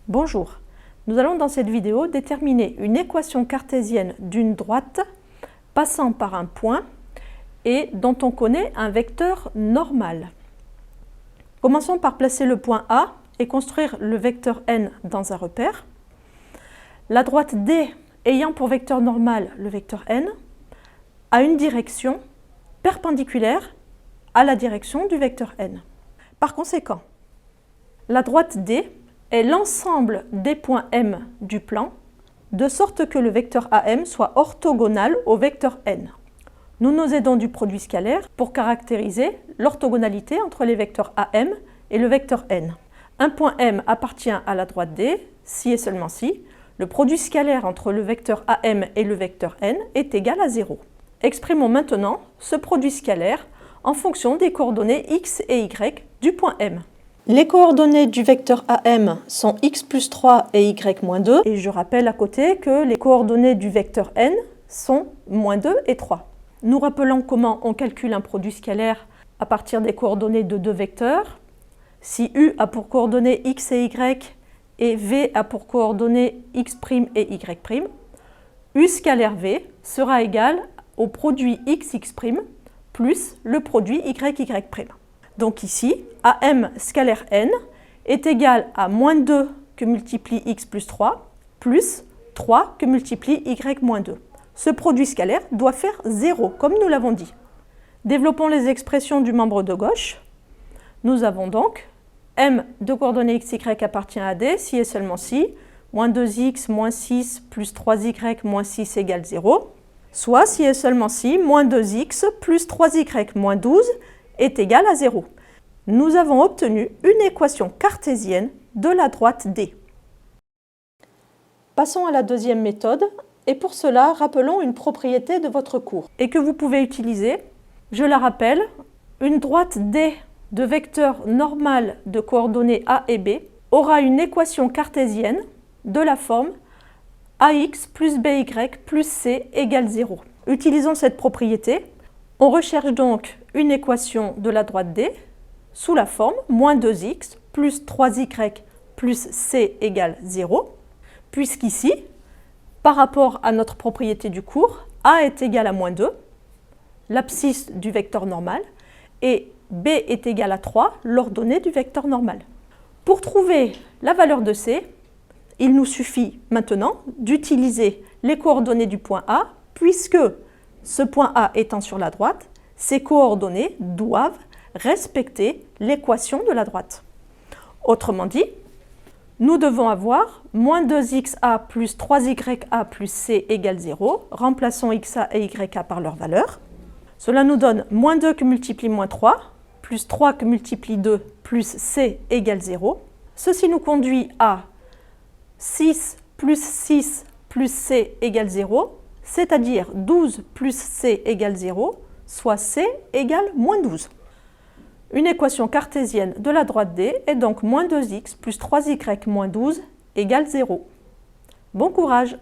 Bonjour, nous allons dans cette vidéo déterminer une équation cartésienne d'une droite passant par un point et dont on connaît un vecteur normal. Commençons par placer le point A et construire le vecteur n dans un repère. La droite D ayant pour vecteur normal le vecteur n a une direction perpendiculaire à la direction du vecteur n. Par conséquent, la droite D est l'ensemble des points M du plan, de sorte que le vecteur AM soit orthogonal au vecteur n. Nous nous aidons du produit scalaire pour caractériser l'orthogonalité entre les vecteurs AM et le vecteur n. Un point M appartient à la droite D si et seulement si le produit scalaire entre le vecteur AM et le vecteur n est égal à 0. Exprimons maintenant ce produit scalaire en fonction des coordonnées x et y du point M. Les coordonnées du vecteur AM sont x plus 3 et y moins 2. Et je rappelle à côté que les coordonnées du vecteur n sont moins 2 et 3. Nous rappelons comment on calcule un produit scalaire à partir des coordonnées de deux vecteurs. Si U a pour coordonnées x et y et V a pour coordonnées x' et y', U scalaire V sera égal au produit xx' plus le produit yy'. Donc ici, AM scalaire n est égal à moins 2 que multiplie x plus 3, plus 3 que multiplie y moins 2. Ce produit scalaire doit faire 0, comme nous l'avons dit. Développons les expressions du membre de gauche. Nous avons donc m de coordonnées x, y appartient à D, si et seulement si, moins 2x, moins 6, plus 3y, moins 6 égale 0, soit si et seulement si, moins 2x, plus 3y, moins 12 est égal à 0. Nous avons obtenu une équation cartésienne de la droite D. Passons à la deuxième méthode, et pour cela, rappelons une propriété de votre cours, et que vous pouvez utiliser. Je la rappelle, une droite D de vecteur normal de coordonnées A et B aura une équation cartésienne de la forme AX plus BY plus C égale 0. Utilisons cette propriété. On recherche donc une équation de la droite D sous la forme moins 2x plus 3y plus c égale 0, puisqu'ici, par rapport à notre propriété du cours, a est égal à moins 2, l'abscisse du vecteur normal, et b est égal à 3, l'ordonnée du vecteur normal. Pour trouver la valeur de c, il nous suffit maintenant d'utiliser les coordonnées du point A, puisque ce point A étant sur la droite, ces coordonnées doivent respecter l'équation de la droite. Autrement dit, nous devons avoir moins 2xa plus 3ya plus c égale 0. Remplaçons xa et ya par leur valeur. Cela nous donne moins 2 que multiplie moins 3, plus 3 que multiplie 2, plus c égale 0. Ceci nous conduit à 6 plus c égale 0, c'est-à-dire 12 plus c égale 0, soit c égale moins 12. Une équation cartésienne de la droite D est donc moins 2x plus 3y moins 12 égale 0. Bon courage!